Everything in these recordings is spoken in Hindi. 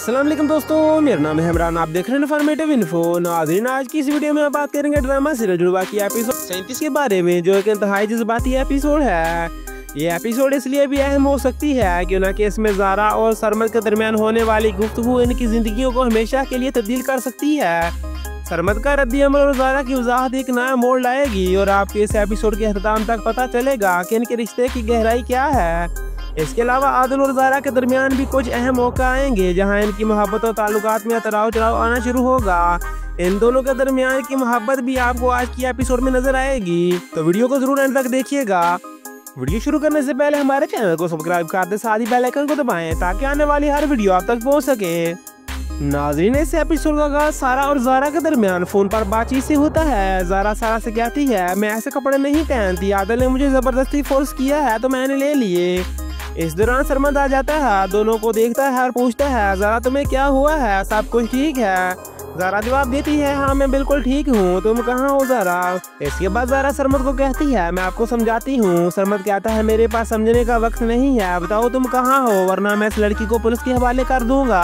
अस्सलाम वालेकुम दोस्तों, मेरा नाम है इमरान। आप देख रहे हैं इन्फॉर्मेटिव इन्फो। नाज़रीन, आज की इस वीडियो में हम बात करेंगे ड्रामा सीरियल जुड़वा की एपिसोड 37 के बारे में, जो एक इंतहाई जज्बाती एपिसोड है। ये एपिसोड इसलिए भी अहम हो सकती है क्योंकि इसमें ज़ारा और सरमद के दरमियान होने वाली गुफ्तगू इनकी जिंदगियों को हमेशा के लिए तब्दील कर सकती है। सरमद का रद्दी अमल और ज़ारा की वजाहत एक नया मोड़ लाएगी और आपके इस एपिसोड के अख्ताम तक पता चलेगा कि इनके रिश्ते की गहराई क्या है। इसके अलावा आदिल और ज़ारा के दरमियान भी कुछ अहम मौका आएंगे जहां इनकी मोहब्बत और ताल्लुकात में उतराव चढ़ाव आना शुरू होगा। इन दोनों के दरमियान की मोहब्बत भी आपको आज की एपिसोड में नजर आएगी, तो वीडियो को जरूर एंड तक देखिएगा। वीडियो शुरू करने से पहले हमारे चैनल को सब्सक्राइब कर दे, साथ ही बेल आइकन को दबाएं ताकि आने वाली हर वीडियो आप तक पहुंच सके। नाज़रीन, इस एपिसोड का आगाज सारा और ज़ारा के दरमियान फोन पर बातचीत से होता है। ज़ारा सारा से कहती है, मैं ऐसे कपड़े नहीं पहनती, आदिल ने मुझे जबरदस्ती फोर्स किया है तो मैंने ले लिए। इस दौरान सरमद आ जाता है, दोनों को देखता है और पूछता है, ज़ारा तुम्हें क्या हुआ है, सब कुछ ठीक है? ज़ारा जवाब देती है, हाँ मैं बिल्कुल ठीक हूँ, तुम कहाँ हो ज़ारा? इसके बाद ज़ारा सरमद को कहती है, मैं आपको समझाती हूँ। सरमद कहता है, मेरे पास समझने का वक्त नहीं है, बताओ तुम कहाँ हो, वरना मैं इस लड़की को पुलिस के हवाले कर दूंगा।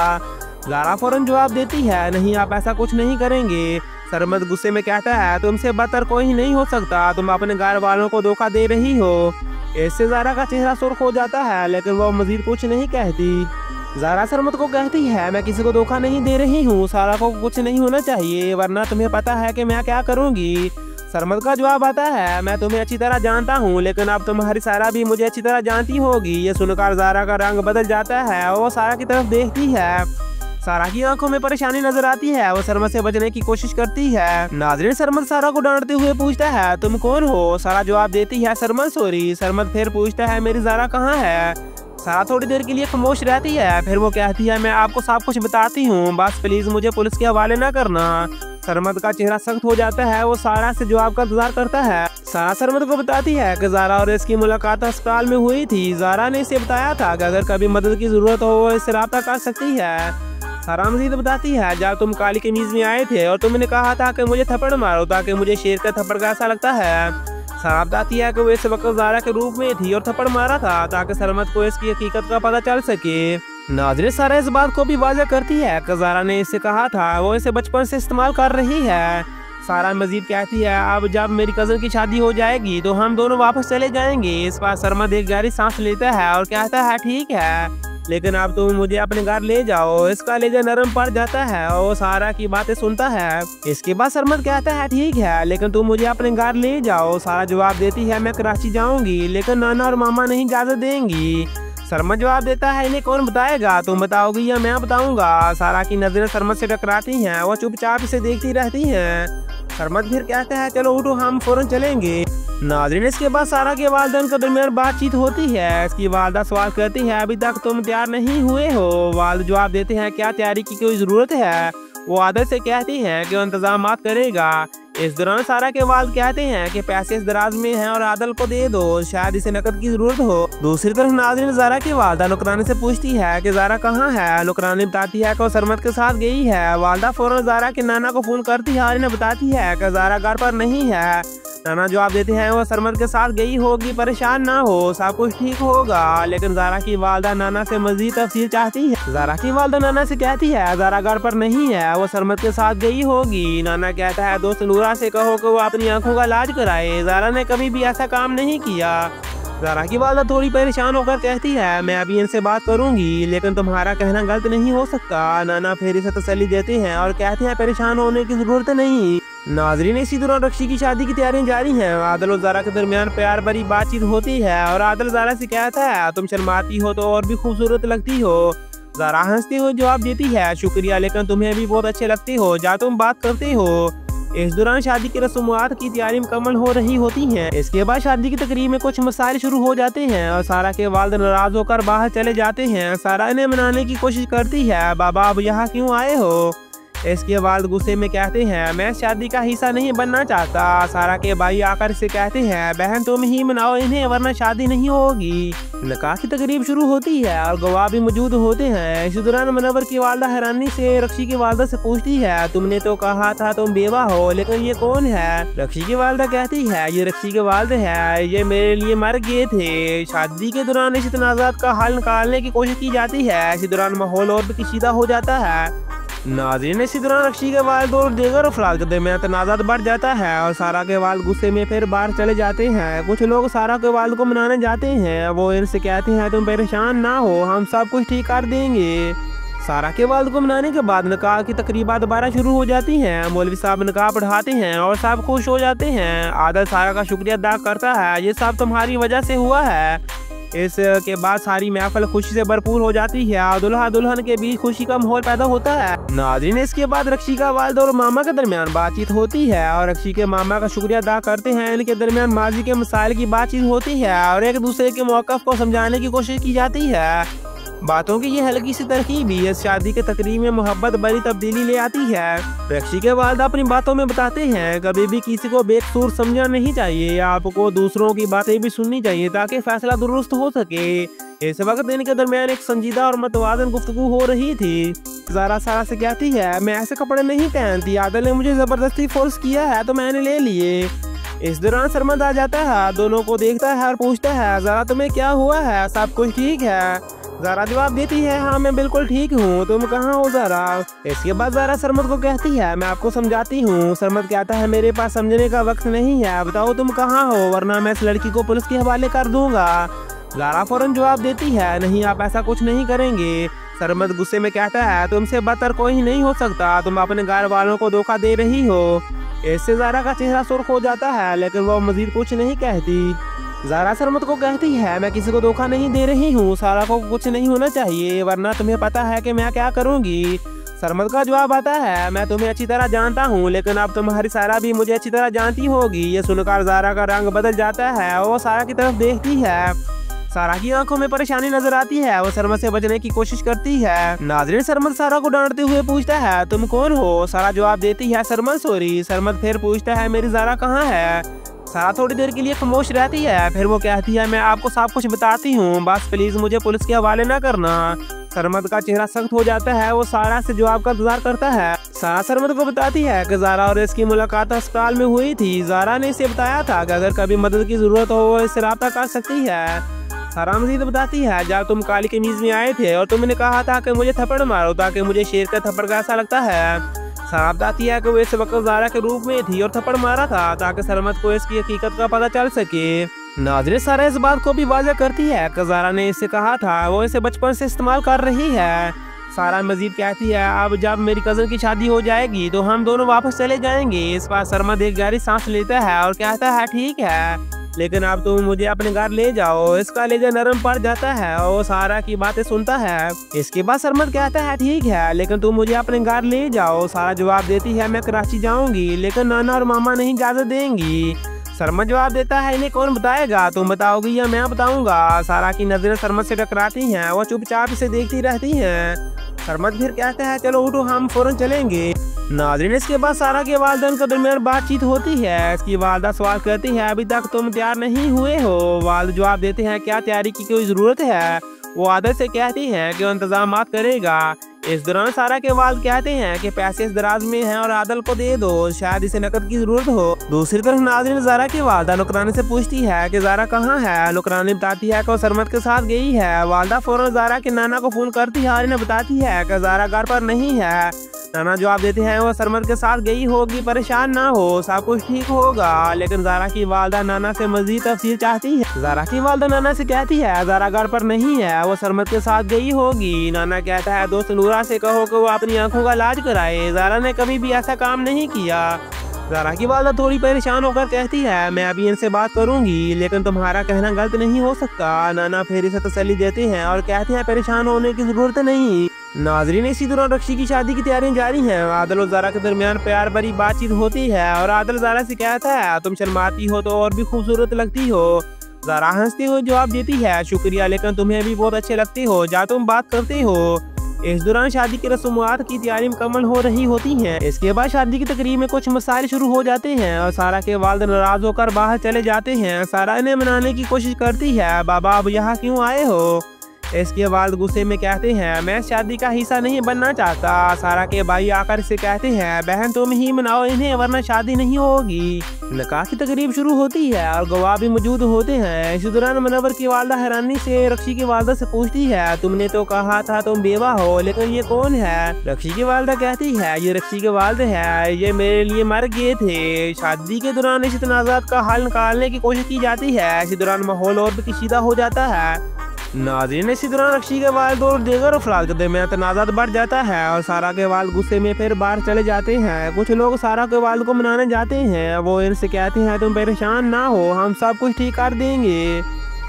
ज़ारा फौरन जवाब देती है, नहीं आप ऐसा कुछ नहीं करेंगे। सरमद गुस्से में कहता है, तुमसे बदतर कोई नहीं हो सकता, तुम अपने घर वालों को धोखा दे रही हो। इससे ज़ारा का चेहरा सुर्ख हो जाता है, लेकिन वो मजीद कुछ नहीं कहती। ज़ारा सरमद को कहती है, मैं किसी को धोखा नहीं दे रही हूँ, सारा को कुछ नहीं होना चाहिए, वरना तुम्हें पता है कि मैं क्या करूँगी। सरमद का जवाब आता है, मैं तुम्हें अच्छी तरह जानता हूँ, लेकिन अब तुम्हारी सारा भी मुझे अच्छी तरह जानती होगी। ये सुनकर ज़ारा का रंग बदल जाता है, वो सारा की तरफ देखती है। सारा की आंखों में परेशानी नजर आती है, वो सरमद से बचने की कोशिश करती है। नाज़रीन, सरमद सारा को डांटते हुए पूछता है, तुम कौन हो? सारा जवाब देती है, सरमद सॉरी। सरमद फिर पूछता है, मेरी ज़ारा कहाँ है? सारा थोड़ी देर के लिए खामोश रहती है, फिर वो कहती है, मैं आपको सब कुछ बताती हूँ, बस प्लीज मुझे पुलिस के हवाले न करना। सरमद का चेहरा सख्त हो जाता है, वो सारा से जवाब का इंतजार करता है। सारा सरमद को बताती है कि ज़ारा और इसकी मुलाकात अस्पताल में हुई थी। ज़ारा ने इसे बताया था कि अगर कभी मदद की जरूरत हो वो इससे राब्ता कर सकती है। सारा मजीद बताती है, जब तुम काली कमीज में आए थे और तुमने कहा था कि मुझे थप्पड़ मारो ताकि मुझे शेर का थप्पड़ कैसा लगता है। सारा बताती है कि वो इस वक्त ज़ारा के रूप में थी और थप्पड़ मारा था ताकि सरमद को इसकी हकीकत का पता चल सके। नाज़रीन, सारा इस बात को भी वाज़ेह करती है कि ज़ारा ने इससे कहा था वो इसे बचपन से इस्तेमाल कर रही है। सारा मजीद कहती है, अब जब मेरी कज़न की शादी हो जाएगी तो हम दोनों वापस चले जाएंगे। इस बार सरमद एक गहरी सांस लेता है और कहता है, ठीक है, लेकिन अब तुम मुझे अपने घर ले जाओ। इसका लेजा नरम पड़ जाता है और वो सारा की बातें सुनता है। इसके बाद सरमद कहता है, ठीक है, लेकिन तुम मुझे अपने घर ले जाओ। सारा जवाब देती है, मैं कराची जाऊंगी, लेकिन नाना और मामा नहीं इजाजत देंगी। सरमद जवाब देता है, इन्हें कौन बताएगा, तुम बताओगी या मैं बताऊंगा? सारा की नजरें सरमद से टकराती हैं, वो चुपचाप इसे देखती रहती हैं। सरमद फिर कहता है, चलो उठो, हम फौरन चलेंगे। नाज़रीन, इसके बाद सारा के वालिदैन के दरमियान बातचीत होती है। इसकी वालदा सवाल करती है, अभी तक तुम तैयार नहीं हुए हो? वालिद जवाब देते हैं, क्या तैयारी की कोई ज़रूरत है? वो आदिल से कहती हैं कि वो इंतजामात करेगा। इस दौरान सारा के वालिद कहते हैं कि पैसे इस दराज में हैं और आदिल को दे दो, शायद इसे नकद की जरूरत हो। दूसरी तरफ नाज़रीन, ज़ारा की वालदा नुकरानी से पूछती है कि ज़ारा कहाँ है। नुकरानी बताती है कि वो सरमद के साथ गई है। वालदा फौरन ज़ारा के नाना को फोन करती है और इन्हें बताती है कि ज़ारा घर पर नहीं है। नाना जवाब देते हैं, वो सरमद के साथ गई होगी, परेशान ना हो, सब कुछ ठीक होगा। लेकिन ज़ारा की वालदा नाना से मजीद तफसील चाहती है। ज़ारा की वालदा नाना से कहती है, ज़ारा घर पर नहीं है, वो सरमद के साथ गई होगी। नाना कहता है, दोस्त नूरा से कहो कि वो अपनी आंखों का इलाज कराए, ज़ारा ने कभी भी ऐसा काम नहीं किया। ज़ारा की वालदा थोड़ी परेशान होकर कहती है, मैं अभी इनसे बात करूंगी, लेकिन तुम्हारा कहना गलत नहीं हो सकता। नाना फिर इसे तसल्ली देते हैं और कहते हैं, परेशान होने की जरूरत नहीं। नाज़रीन, इसी दौरान रक्षी की शादी की तैयारियां जारी हैं। आदिल और ज़ारा के दरमियान प्यार भरी बातचीत होती है और आदिल ज़ारा से कहता है, तुम शर्माती हो तो और भी खूबसूरत लगती हो। ज़ारा हंसते हुए जवाब देती है, शुक्रिया, लेकिन तुम्हें भी बहुत अच्छे लगते हो जहाँ तुम बात करते हो। इस दौरान शादी की रस्मात की तैयारी मुकम्मल हो रही होती हैं। इसके बाद शादी की तकरीब में कुछ मसाइल शुरू हो जाते हैं और सारा के वालिद नाराज होकर बाहर चले जाते हैं। सारा इन्हें मनाने की कोशिश करती है, बाबा अब यहाँ क्यों आए हो? इसके वालिद गुस्से में कहते हैं मैं शादी का हिस्सा नहीं बनना चाहता। सारा के भाई आकर से कहते हैं बहन तुम ही मनाओ इन्हें वरना शादी नहीं होगी। निकाह की तकरीब शुरू होती है और गवाह भी मौजूद होते हैं। इसी दौरान मुनव्वर की वालदा हैरानी से रक्षी की वालदा से पूछती है तुमने तो कहा था तुम बेवा हो लेकिन ये कौन है। रक्षी की वालदा कहती है ये रक्षी के वालिद है, ये मेरे लिए मर गए थे। शादी के दौरान इस तनाज़ात का हल निकालने की कोशिश की जाती है। इसी दौरान माहौल और भी कशीदा हो जाता है। नाज़रीन इसी दौरान रक्षी के वालिद और दीगर अफराद के दरमियान तनाज़ात बढ़ जाता है और सारा के वालिद गुस्से में फिर बाहर चले जाते हैं। कुछ लोग सारा के वालिद को मनाने जाते हैं। वो इनसे कहते हैं तुम परेशान ना हो हम सब कुछ ठीक कर देंगे। सारा के वालिद को मनाने के बाद निकाह की तकरीबात दोबारा शुरू हो जाती हैं। मौलवी साहब निकाह पढ़ाते हैं और सब खुश हो जाते हैं। आदल सारा का शुक्रिया अदा करता है ये सब तुम्हारी वजह से हुआ है। इसके बाद सारी महफिल खुशी से भरपूर हो जाती है और दुल्हा दुल्हन के बीच खुशी का माहौल पैदा होता है। नाज़रीन इसके बाद रक्षी का वालिद और मामा के दरमियान बातचीत होती है और रक्षी के मामा का शुक्रिया अदा करते हैं। इनके दरमियान माजी के मसाइल की बातचीत होती है और एक दूसरे के मौक़िफ़ को समझाने की कोशिश की जाती है। बातों की ये हल्की सी तरकीब भी इस शादी के तकरीब में मोहब्बत बड़ी तब्दीली ले आती है। रक्षी के वालिद अपनी बातों में बताते हैं कभी भी किसी को बेकसूर समझना नहीं चाहिए, आपको दूसरों की बातें भी सुननी चाहिए ताकि फैसला दुरुस्त हो सके। इस वक्त इनके दरमियान एक संजीदा और मतवाज़न गुफ्तगू हो रही थी। ज़ारा सारा से कहती है मैं ऐसे कपड़े नहीं पहनती, आदल ने मुझे ज़बरदस्ती फोर्स किया है तो मैंने ले लिए। इस दौरान सरमद आ जाता है, दोनों को देखता है और पूछता है ज़ारा तुम्हें क्या हुआ है, सब कुछ ठीक है। ज़ारा जवाब देती है हाँ मैं बिल्कुल ठीक हूँ, तुम कहाँ हो ज़ारा। इसके बाद ज़ारा सरमद को कहती है मैं आपको समझाती हूँ। सरमद कहता है मेरे पास समझने का वक्त नहीं है, बताओ तुम कहाँ हो वरना मैं इस लड़की को पुलिस के हवाले कर दूंगा। ज़ारा फौरन जवाब देती है नहीं आप ऐसा कुछ नहीं करेंगे। सरमद गुस्से में कहता है तुमसे बदतर कोई नहीं हो सकता, तुम अपने घर वालों को धोखा दे रही हो। इससे ज़ारा का चेहरा सुर्ख हो जाता है लेकिन वो मजीद कुछ नहीं कहती। ज़ारा सरमद को कहती है मैं किसी को धोखा नहीं दे रही हूँ, सारा को कुछ नहीं होना चाहिए वरना तुम्हें पता है कि मैं क्या करूँगी। सरमद का जवाब आता है मैं तुम्हें अच्छी तरह जानता हूँ लेकिन अब तुम्हारी सारा भी मुझे अच्छी तरह जानती होगी। ये सुनकर ज़ारा का रंग बदल जाता है और वो सारा की तरफ देखती है। सारा की आंखों में परेशानी नजर आती है, वो सरमद से बचने की कोशिश करती है। नाज़रीन सरमद सारा को डांटते हुए पूछता है तुम कौन हो। सारा जवाब देती है सरमद सॉरी। सरमद फिर पूछता है मेरी ज़ारा कहाँ है। सारा थोड़ी देर के लिए खामोश रहती है, फिर वो कहती है मैं आपको सब कुछ बताती हूँ, बस प्लीज मुझे पुलिस के हवाले ना करना। सरमद का चेहरा सख्त हो जाता है, वो सारा से जवाब का इंतजार करता है। सारा सरमद को बताती है कि ज़ारा और इसकी मुलाकात अस्पताल में हुई थी। ज़ारा ने इसे बताया था कि अगर कभी मदद की जरूरत हो वो इससे राब्ता कर सकती है। सारा मजीद बताती है जब तुम काली कमीज में आए थे और तुमने कहा था कि मुझे थप्पड़ मारो ताकि मुझे शेर का थप्पड़ कैसा लगता है। सारा बताती है कि वो इस वक्त ज़ारा के रूप में थी और थप्पड़ मारा था ताकि सरमद को इसकी हकीकत का पता चल सके। नाज़रीन सारा इस बात को भी वाज़ेह करती है कि ज़ारा ने इससे कहा था वो इसे बचपन से इस्तेमाल कर रही है। सारा मजीद कहती है अब जब मेरी कज़न की शादी हो जाएगी तो हम दोनों वापस चले जाएंगे। इस पर सरमद एक गहरी सांस लेता है और कहता है ठीक है लेकिन अब तुम मुझे अपने घर ले जाओ। इसका लेजा नरम पड़ जाता है और वो सारा की बातें सुनता है। इसके बाद सरमद कहता है ठीक है लेकिन तुम मुझे अपने घर ले जाओ। सारा जवाब देती है मैं कराची जाऊंगी लेकिन नाना और मामा नहीं इजाजत देंगी। सरमद जवाब देता है इन्हें कौन बताएगा, तुम बताओगी या मैं बताऊंगा। सारा की नजरें सरमद से टकराती हैं, वो चुपचाप इसे देखती रहती हैं। सरमद फिर कहता है चलो उठो हम फौरन चलेंगे। नाज़रीन इसके बाद सारा के वालिदैन के दरमियान बातचीत होती है। इसकी वालदा सवाल करती है अभी तक तुम तैयार नहीं हुए हो। वालिद जवाब देते हैं क्या तैयारी की कोई ज़रूरत है। वो आदत से कहती हैं कि वो इंतजाम करेगा। इस दौरान सारा के वालिद कहते हैं कि पैसे इस दराज में हैं और आदल को दे दो, शायद इसे नकद की जरूरत हो। दूसरी तरफ नाज़रीन ज़ारा की वालदा नुकरानी से पूछती है कि ज़ारा कहाँ है। नुकरानी बताती है कि वो सरमद के साथ गई है। वालदा फौरन ज़ारा के नाना को फोन करती है और इन्हें बताती है कि ज़ारा घर पर नहीं है। नाना जवाब देते हैं वो सरमद के साथ गई होगी, परेशान ना हो, सब कुछ ठीक होगा। लेकिन ज़ारा की वालदा नाना से मजीद तफसील चाहती है। ज़ारा की वालदा नाना से कहती है ज़ारा घर पर नहीं है, वो सरमद के साथ गई होगी। नाना कहता है दोस्त नूरा से कहो कि वो अपनी आंखों का इलाज कराए, ज़ारा ने कभी भी ऐसा काम नहीं किया। ज़ारा की वालदा थोड़ी परेशान होकर कहती है मैं अभी इनसे बात करूंगी लेकिन तुम्हारा कहना गलत नहीं हो सकता। नाना फिर इसे तसल्ली देते हैं और कहते हैं परेशान होने की जरूरत नहीं। नाज़रीन इसी दौरान रक्षी की शादी की तैयारियां जारी हैं। आदल और ज़ारा के दरमियान प्यार भरी बातचीत होती है और आदल ज़ारा से कहता है तुम शर्माती हो तो और भी खूबसूरत लगती हो। ज़ारा हंसते हुए जवाब देती है शुक्रिया लेकिन तुम्हें भी बहुत अच्छे लगते हो जब तुम बात करते हो। इस दौरान शादी की रस्मात की तैयारी मुकम्मल हो रही होती है। इसके बाद शादी की तकरीब में कुछ मसाइल शुरू हो जाते हैं और सारा के वालिद नाराज होकर बाहर चले जाते हैं। सारा इन्हें मनाने की कोशिश करती है, बाबा अब यहाँ क्यों आए हो? इसके वालिद गुस्से में कहते हैं, मैं शादी का हिस्सा नहीं बनना चाहता। सारा के भाई आकर इसे कहते हैं, बहन तुम ही मनाओ इन्हें वरना शादी नहीं होगी। निकाह की तकरीब शुरू होती है और गवाह भी मौजूद होते हैं। इसी दौरान मुनव्वर की वालदा हैरानी से रक्षी की वालदा से पूछती है, तुमने तो कहा था तुम बेवा हो, लेकिन ये कौन है? रक्षी की वालदा कहती है, ये रक्षी के वालिद है, ये मेरे लिए मर गए थे। शादी के दौरान इस तनाज़ात का हल निकालने की कोशिश की जाती है। इसी दौरान माहौल और भी कशीदा हो जाता है। नाज़रीन, इसी दौरान रक्षी के वालिद और दीगर अफराद के दरमियान तनाज़ात बढ़ जाता है और सारा के वालिद गुस्से में फिर बाहर चले जाते हैं। कुछ लोग सारा के वालिद को मनाने जाते हैं। वो इनसे कहते हैं, तुम परेशान ना हो, हम सब कुछ ठीक कर देंगे।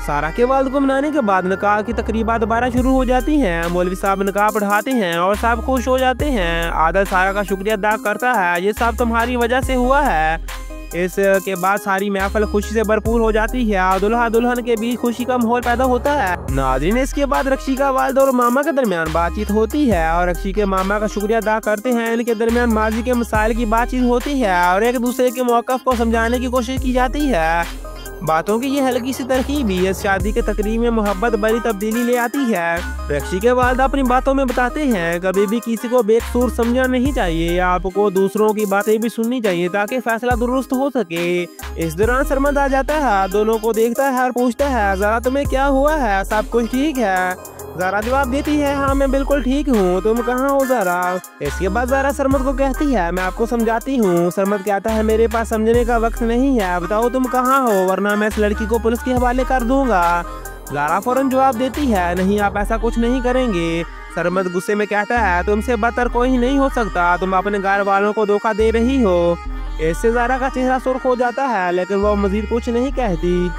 सारा के वालिद को मनाने के बाद निकाह की तकरीबात दोबारा शुरू हो जाती हैं। मौलवी साहब निकाह पढ़ाते हैं और सब खुश हो जाते हैं। आदल सारा का शुक्रिया अदा करता है, ये सब तुम्हारी वजह से हुआ है। इसके बाद सारी महफिल खुशी से भरपूर हो जाती है और दुल्हा दुल्हन के बीच खुशी का माहौल पैदा होता है। नाज़रीन, इसके बाद रक्षी का वालिद और मामा के दरमियान बातचीत होती है और रक्षी के मामा का शुक्रिया अदा करते हैं। इनके दरमियान माजी के मसाइल की बातचीत होती है और एक दूसरे के मौक़िफ़ को समझाने की कोशिश की जाती है। बातों की ये हल्की सी तरकीब भी इस शादी के तकरीब में मोहब्बत भरी तब्दीली ले आती है। रक्षी के वालिद अपनी बातों में बताते हैं, कभी भी किसी को बेकसूर समझना नहीं चाहिए, आपको दूसरों की बातें भी सुननी चाहिए ताकि फैसला दुरुस्त हो सके। इस दौरान सरमद आ जाता है, दोनों को देखता है और पूछता है, ज़रा तुम्हें क्या हुआ है? सब कुछ ठीक है? ज़रा जवाब देती है, हाँ मैं बिल्कुल ठीक हूँ, तुम कहाँ हो ज़रा? इसके बाद ज़रा सरमद को कहती है, मैं आपको समझाती हूँ। सरमद कहता है, मेरे पास समझने का वक्त नहीं है, बताओ तुम कहाँ हो वरना मैं इस लड़की को पुलिस के हवाले कर दूंगा। ज़रा फौरन जवाब देती है, नहीं आप ऐसा कुछ नहीं करेंगे। सरमद गुस्से में कहता है, तुमसे बदतर कोई नहीं हो सकता, तुम अपने घर वालों को धोखा दे रही हो। इससे ज़रा का चेहरा सुर्ख हो जाता है लेकिन वो मजीद कुछ नहीं कहती।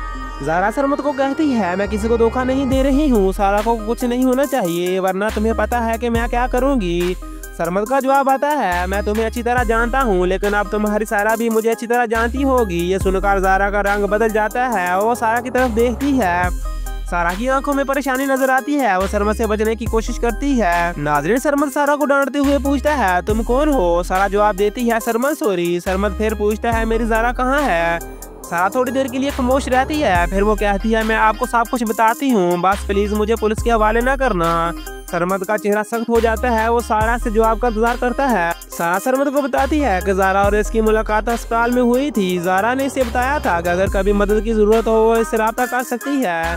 ज़रा सरमद को कहती है, मैं किसी को धोखा नहीं दे रही हूँ, सारा को कुछ नहीं होना चाहिए वरना तुम्हें पता है कि मैं क्या करूँगी। सरमद का जवाब आता है, मैं तुम्हें अच्छी तरह जानता हूँ लेकिन अब तुम्हारी सारा भी मुझे अच्छी तरह जानती होगी। ये सुनकर ज़रा का रंग बदल जाता है, वो सारा की तरफ देखती है। सारा की आंखों में परेशानी नजर आती है, वो सरमद से बचने की कोशिश करती है। नाज़रीन, सरमद सारा को डांटते हुए पूछता है, तुम कौन हो? सारा जवाब देती है, सरमद सॉरी। सरमद फिर पूछता है, मेरी ज़रा कहाँ है? सारा थोड़ी देर के लिए खामोश रहती है, फिर वो कहती है, मैं आपको सब कुछ बताती हूँ, बस प्लीज मुझे पुलिस के हवाले ना करना। सरमद का चेहरा सख्त हो जाता है, वो सारा से जवाब का इंतजार करता है। सारा सरमद को बताती है कि ज़ारा और इसकी मुलाकात अस्पताल में हुई थी। ज़ारा ने इसे बताया था कि अगर कभी मदद की जरूरत हो वो इससे राब्ता कर सकती है।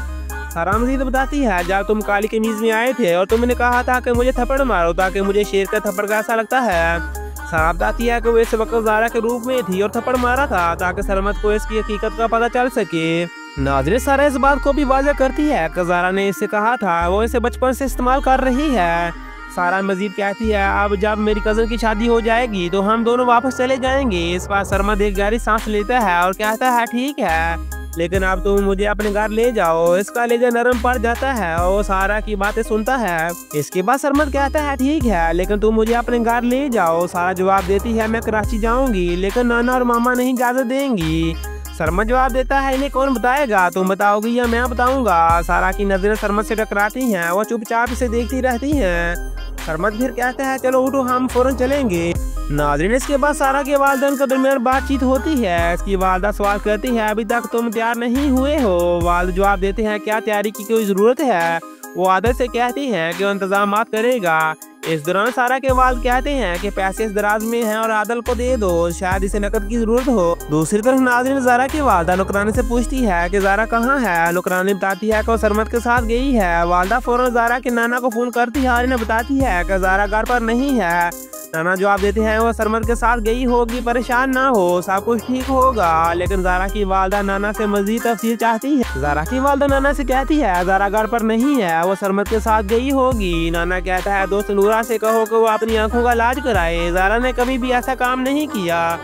सारा मजीद बताती है, जब तुम काली कमीज में आए थे और तुमने कहा था कि मुझे थप्पड़ मारो ताकि मुझे शेर का थप्पड़ का ऐसा लगता है। सारा बताती है कि वो इस वक्त ज़ारा के रूप में थी और थप्पड़ मारा था ताकि सरमद को इसकी हकीकत का पता चल सके। नाज़रीन, सारा इस बात को भी वाज़ेह करती है कि ज़ारा ने इससे कहा था वो इसे बचपन से इस्तेमाल कर रही है। सारा मजीद कहती है, अब जब मेरी कज़न की शादी हो जाएगी तो हम दोनों वापस चले जाएंगे। इस बार सरमद एक गहरी सांस लेता है और कहता है, ठीक है लेकिन अब तुम मुझे अपने घर ले जाओ। इसका लेजा नरम पड़ जाता है और सारा की बातें सुनता है। इसके बाद सरमद कहता है, ठीक है लेकिन तुम मुझे अपने घर ले जाओ। सारा जवाब देती है, मैं कराची जाऊंगी लेकिन नाना और मामा नहीं इजाजत देंगी। सरमद जवाब देता है, इन्हें कौन बताएगा, तुम बताओगी या मैं बताऊंगा। सारा की नजरें सरमद से टकराती हैं, वो चुपचाप इसे देखती रहती हैं। सरमद फिर कहता है, चलो उठो हम फौरन चलेंगे। नाज़रीन, इसके बाद सारा के वालिदैन के दरमियान बातचीत होती है। इसकी वालदा सवाल करती है, अभी तक तुम तैयार नहीं हुए हो। वालिद जवाब देते हैं, क्या तैयारी की कोई जरूरत है? वो आदत से कहती हैं कि वो इंतजाम करेगा। इस दौरान सारा के वालिद कहते हैं कि पैसे इस दराज में हैं और आदल को दे दो, शायद इसे नकद की जरूरत हो। दूसरी तरफ नाज़रीन, ज़ारा की वालदा नुकरानी से पूछती है कि ज़ारा कहाँ है। नुकरानी बताती है कि वो सरमद के साथ गई है। वालदा फौरन ज़ारा के नाना को फोन करती है और इन्हें बताती है कि ज़ारा घर पर नहीं है। नाना जवाब देते हैं, वो सरमद के साथ गई होगी, परेशान ना हो, सब कुछ ठीक होगा। लेकिन ज़ारा की वालदा नाना से मजीद तफसील चाहती है। ज़ारा की वालदा नाना से कहती है, ज़ारा घर पर नहीं है, वो सरमद के साथ गई होगी। नाना कहता है, दोस्त नूरा से कहो कि वो अपनी आंखों का इलाज कराए, ज़ारा ने कभी भी ऐसा काम नहीं किया।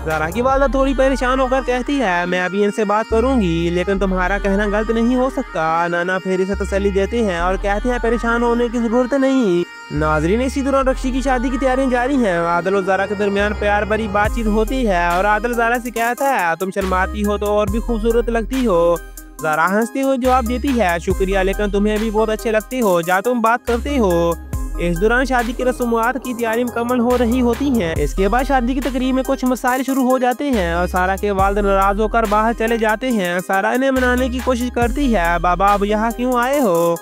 ज़ारा की वालदा थोड़ी परेशान होकर कहती है, मैं अभी इनसे बात करूंगी लेकिन तुम्हारा कहना गलत नहीं हो सकता। नाना फिर इसे तसल्ली देते हैं और कहते हैं, परेशान होने की जरूरत नहीं। नाज़रीन, इसी दौरान रक्षी की शादी की तैयारियां जारी हैं। आदल और ज़ारा के दरमियान प्यार भरी बातचीत होती है और आदल ज़ारा से कहता है, तुम शर्माती हो तो और भी खूबसूरत लगती हो। ज़ारा हंसती हुई जवाब देती है, शुक्रिया लेकिन तुम्हें भी बहुत अच्छे लगते हो, जा तुम बात करते हो। इस दौरान शादी की रस्मात की तैयारी मुकम्मल हो रही होती है। इसके बाद शादी की तकरीब में कुछ मसाइल शुरू हो जाते हैं और सारा के वालिद नाराज होकर बाहर चले जाते हैं। सारा इन्हें मनाने की कोशिश करती है, बाबा अब यहाँ क्यों आए हो।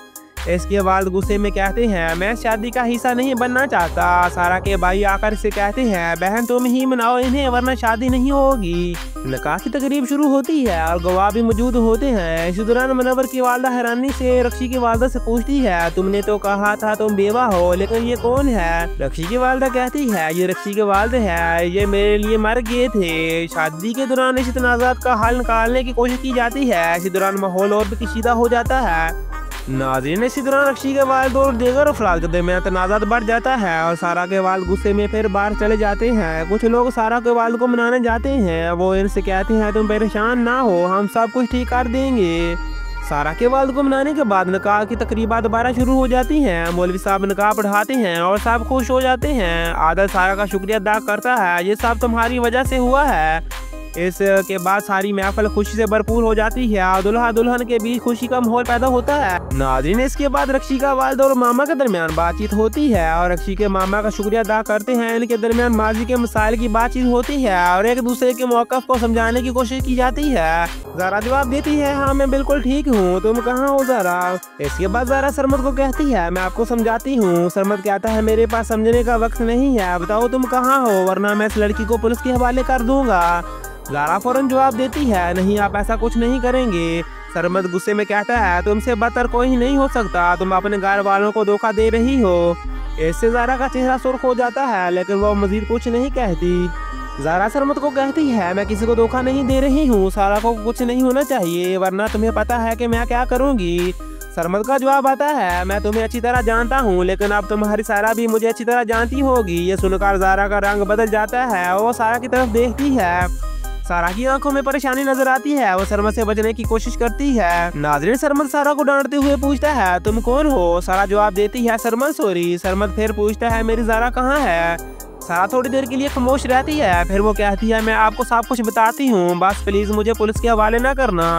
इसके वालिद गुस्से में कहते हैं, मैं शादी का हिस्सा नहीं बनना चाहता। सारा के भाई आकर इसे कहते हैं, बहन तुम ही मनाओ इन्हें वरना शादी नहीं होगी। निकाह की तकरीब शुरू होती है और गवाह भी मौजूद होते हैं। इसी दौरान मुनव्वर की वालदा हैरानी से रक्षी की वालदा से पूछती है, तुमने तो कहा था तुम बेवा हो, लेकिन ये कौन है। रक्षी की वालदा कहती है, ये रक्षी के वालिद है, ये मेरे लिए मर गए थे। शादी के दौरान इस तनाज़ात का हल निकालने की कोशिश की जाती है। इसी दौरान माहौल और भी कशीदा हो जाता है। नाज़रीन, इसी दौरान रक्षी के वालिद और दीगर अफराद के दरमियान तनाज़ात बढ़ जाता है और सारा के वालिद गुस्से में फिर बाहर चले जाते हैं। कुछ लोग सारा के वालिद को मनाने जाते हैं। वो इनसे कहते हैं, तुम परेशान ना हो, हम सब कुछ ठीक कर देंगे। सारा के वालिद को मनाने के बाद निकाह की तकरीबात दोबारा शुरू हो जाती हैं। मौलवी साहब निकाह पढ़ाते हैं और सब खुश हो जाते हैं। आदल सारा का शुक्रिया अदा करता है, ये सब तुम्हारी वजह से हुआ है। इसके बाद सारी महफिल खुशी से भरपूर हो जाती है और दुल्हा दुल्हन के बीच खुशी का माहौल पैदा होता है। नाज़रीन, इसके बाद रक्षी का वालिद और मामा के दरमियान बातचीत होती है और रक्षी के मामा का शुक्रिया अदा करते हैं। इनके दरमियान माजी के मसाइल की बातचीत होती है और एक दूसरे के मौक़िफ़ को समझाने की कोशिश की जाती है। ज़ारा जवाब देती है, हाँ मैं बिल्कुल ठीक हूँ, तुम कहाँ हो ज़ारा। इसके बाद ज़ारा सरमद को कहती है, मैं आपको समझाती हूँ। सरमद कहता है, मेरे पास समझने का वक्त नहीं है, बताओ तुम कहाँ हो वरना मैं इस लड़की को पुलिस के हवाले कर दूंगा। ज़ारा फौरन जवाब देती है, नहीं आप ऐसा कुछ नहीं करेंगे। सरमद गुस्से में कहता है, तुमसे बदतर कोई नहीं हो सकता, तुम अपने घर वालों को धोखा दे रही हो। इससे ज़ारा का चेहरा सुर्ख हो जाता है लेकिन वो मजीद कुछ नहीं कहती। ज़ारा सरमद को कहती है, मैं किसी को धोखा नहीं दे रही हूँ, सारा को कुछ नहीं होना चाहिए वरना तुम्हें पता है कि मैं क्या करूँगी। सरमद का जवाब आता है, मैं तुम्हें अच्छी तरह जानता हूँ लेकिन अब तुम्हारी सारा भी मुझे अच्छी तरह जानती होगी। ये सुनकर ज़ारा का रंग बदल जाता है, वो सारा की तरफ देखती है। सारा की आंखों में परेशानी नजर आती है, वो सरमद से बचने की कोशिश करती है। नाज़रीन, सरमद सारा को डांटते हुए पूछता है, तुम कौन हो। सारा जवाब देती है, सरमद सॉरी। सरमद फिर पूछता है, मेरी ज़ारा कहाँ है। सारा थोड़ी देर के लिए खामोश रहती है, फिर वो कहती है, मैं आपको सब कुछ बताती हूँ, बस प्लीज मुझे पुलिस के हवाले ना करना।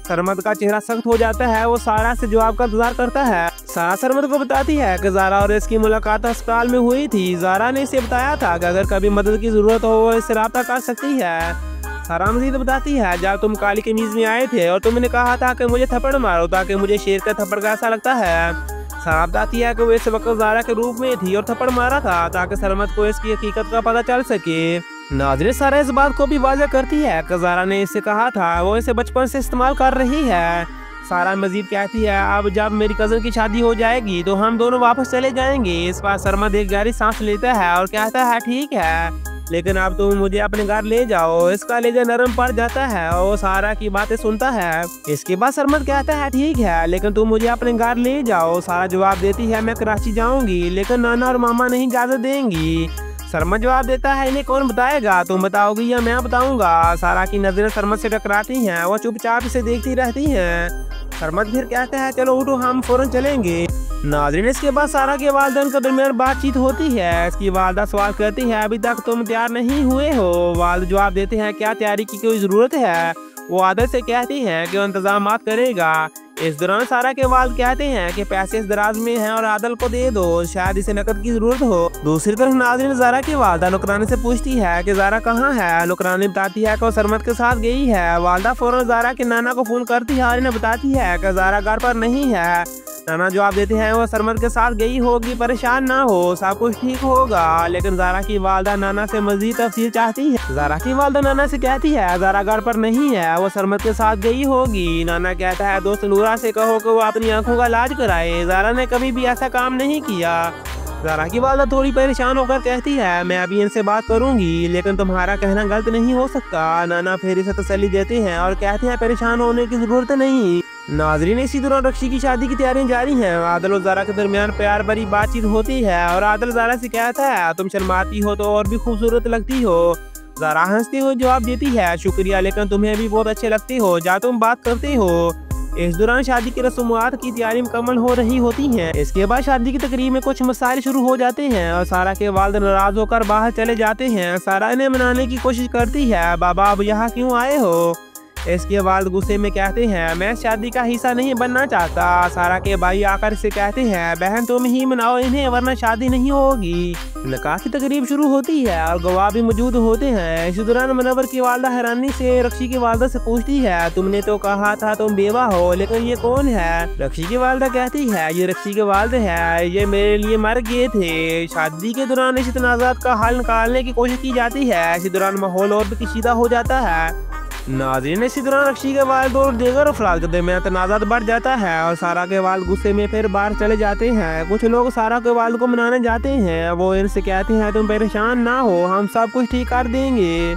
सरमद का चेहरा सख्त हो जाता है, वो सारा से जवाब का इंतजार करता है। सारा सरमद को बताती है कि ज़ारा और इसकी मुलाकात अस्पताल में हुई थी। ज़ारा ने इसे बताया था कि अगर कभी मदद की जरूरत हो वो इससे राब्ता कर सकती है। सारा मजीद बताती है, जब तुम काली कमीज में आए थे और तुमने कहा था कि मुझे थप्पड़ मारो ताकि मुझे शेर का थप्पड़ कैसा लगता है। सारा बताती है कि वो इस वक्त ज़ारा के रूप में थी और थप्पड़ मारा था ताकि सरमद को इसकी हकीकत का पता चल सके। नाज़रीन, सारा इस बात को भी वाज़ेह करती है कि ज़ारा ने इससे कहा था वो इसे बचपन से इस्तेमाल कर रही है। सारा मजीद कहती है, अब जब मेरी कज़न की शादी हो जाएगी तो हम दोनों वापस चले जाएंगे। इस बार सरमद एक गहरी सांस लेता है और कहता है, ठीक है लेकिन अब तुम मुझे अपने घर ले जाओ। इसका लेजा नरम पड़ जाता है और सारा की बातें सुनता है। इसके बाद सरमद कहता है, ठीक है लेकिन तुम मुझे अपने घर ले जाओ। सारा जवाब देती है, मैं कराची जाऊंगी लेकिन नाना और मामा नहीं इजाजत देंगी। सरमद जवाब देता है, इन्हें कौन बताएगा, तुम बताओगी या मैं बताऊंगा। सारा की नजरें सरमद से टकराती हैं, वो चुपचाप इसे देखती रहती हैं। सरमद फिर कहता है, चलो उठो हम फौरन चलेंगे। नाज़रीन, इसके बाद सारा के वालिदैन के दरमियान बातचीत होती है। इसकी वालदा सवाल करती है, अभी तक तुम तैयार नहीं हुए हो। वालिद जवाब देते हैं, क्या तैयारी की कोई जरूरत है। वो आदत से कहती हैं कि वो इंतजाम करेगा। इस दौरान सारा के वालिद कहते हैं कि पैसे इस दराज में हैं और आदल को दे दो, शायद इसे नकद की जरूरत हो। दूसरी तरफ नाज़रीन, ज़ारा की वालदा नुकरानी से पूछती है कि ज़ारा कहाँ है। नुकरानी बताती है कि वो सरमद के साथ गई है। वालदा फौरन ज़ारा के नाना को फोन करती है और इन्हें बताती है कि ज़ारा घर पर नहीं है। नाना जवाब देते हैं, वो सरमद के साथ गई होगी, परेशान ना हो, सब कुछ ठीक होगा। लेकिन ज़ारा की वालदा नाना से मजीद तफसील चाहती है। ज़ारा की वालदा नाना से कहती है, ज़ारा घर पर नहीं है, वो सरमद के साथ गई होगी। नाना कहता है, दोस्त नूरा से कहो कि वो अपनी आंखों का इलाज कराए, ज़ारा ने कभी भी ऐसा काम नहीं किया। ज़ारा की वालदा थोड़ी परेशान होकर कहती है, मैं अभी इनसे बात करूंगी लेकिन तुम्हारा कहना गलत नहीं हो सकता। नाना फिर इसे तसल्ली देते हैं और कहते हैं, परेशान होने की जरूरत नहीं। नाज़रीन, इसी दौरान रक्षी की शादी की तैयारियां जारी हैं। आदल और ज़ारा के दरमियान प्यार भरी बातचीत होती है और आदल ज़ारा से कहता है, तुम शर्माती हो तो और भी खूबसूरत लगती हो। ज़ारा हंसती हुई जवाब देती है, शुक्रिया लेकिन तुम्हें भी बहुत अच्छे लगते हो, जा तुम बात करते हो। इस दौरान शादी की रस्मात की तैयारी मुकम्मल हो रही होती है। इसके बाद शादी की तकरीब में कुछ मसाइल शुरू हो जाते हैं और सारा के वालिद नाराज होकर बाहर चले जाते हैं। सारा इन्हें मनाने की कोशिश करती है, बाबा अब यहाँ क्यों आए हो। इसके वालिद गुस्से में कहते हैं मैं शादी का हिस्सा नहीं बनना चाहता। सारा के भाई आकर इसे कहते हैं बहन तुम ही मनाओ इन्हें वरना शादी नहीं होगी। निकाह की तकरीब शुरू होती है और गवाह भी मौजूद होते हैं। इसी दौरान मुनव्वर की वालदा हैरानी से रक्षी की वालदा से पूछती है तुमने तो कहा था तुम बेवा हो लेकिन ये कौन है। रक्षी की वालदा कहती है ये रक्षी के वालिद है, ये मेरे लिए मर गए थे। शादी के दौरान इस तनाज़ात का हल निकालने की कोशिश की जाती है। इसी दौरान माहौल और भी कशीदा हो जाता है। नाज़रीन इसी दौरान रक्षी के वालिद और दीगर अफराद के दरमियान तनाज़ात बढ़ जाता है और सारा के वालिद गुस्से में फिर बाहर चले जाते हैं। कुछ लोग सारा के वालिद को मनाने जाते हैं। वो इनसे कहते हैं तुम परेशान ना हो हम सब कुछ ठीक कर देंगे।